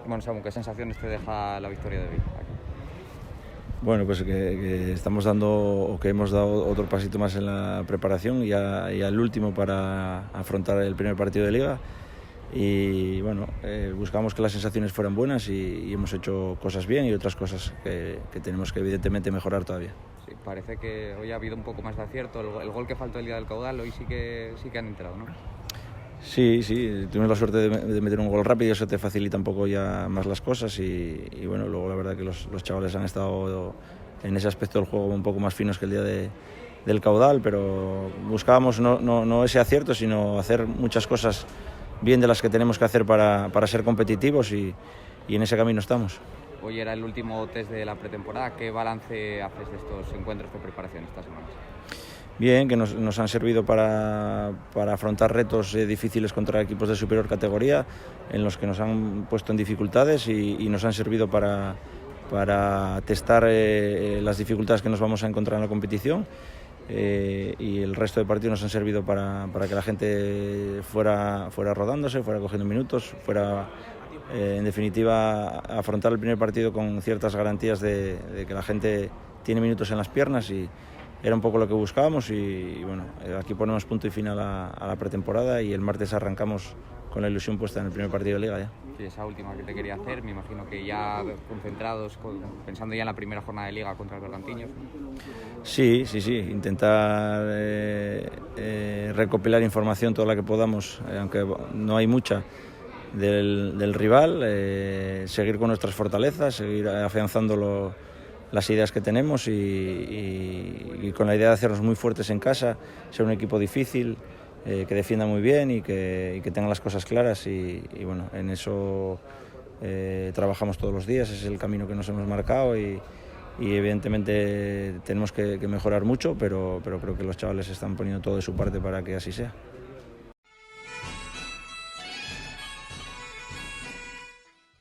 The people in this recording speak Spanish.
Bueno, Samu, ¿qué sensaciones te deja la victoria de hoy aquí? Bueno, pues que estamos dando, o que hemos dado otro pasito más en la preparación, ya el último para afrontar el primer partido de Liga. Y bueno, buscamos que las sensaciones fueran buenas y hemos hecho cosas bien y otras cosas que tenemos que evidentemente mejorar todavía. Sí, parece que hoy ha habido un poco más de acierto. El gol que faltó el día del Caudal, hoy sí que han entrado, ¿no? Sí, tuvimos la suerte de meter un gol rápido, eso te facilita un poco ya más las cosas y bueno, luego la verdad que los chavales han estado en ese aspecto del juego un poco más finos que el día del Caudal, pero buscábamos no ese acierto, sino hacer muchas cosas bien de las que tenemos que hacer para ser competitivos y en ese camino estamos. Hoy era el último test de la pretemporada. ¿Qué balance haces de estos encuentros de preparación estas semanas? Bien, que nos han servido para afrontar retos difíciles contra equipos de superior categoría, en los que nos han puesto en dificultades y nos han servido para testar las dificultades que nos vamos a encontrar en la competición. Y el resto de partidos nos han servido para que la gente fuera rodándose, fuera cogiendo minutos, fuera en definitiva afrontar el primer partido con ciertas garantías de que la gente tiene minutos en las piernas, y era un poco lo que buscábamos. Y bueno, aquí ponemos punto y final a la pretemporada y el martes arrancamos con la ilusión puesta en el primer partido de Liga ya. Sí, esa última que te quería hacer, me imagino que ya concentrados, pensando ya en la primera jornada de Liga contra el Bergantiños. Sí, intentar recopilar información toda la que podamos, aunque no hay mucha, del rival, seguir con nuestras fortalezas, seguir afianzando las ideas que tenemos y con la idea de hacernos muy fuertes en casa, ser un equipo difícil, que defienda muy bien y que tenga las cosas claras y bueno, en eso trabajamos todos los días, es el camino que nos hemos marcado y evidentemente tenemos que mejorar mucho, pero creo que los chavales están poniendo todo de su parte para que así sea.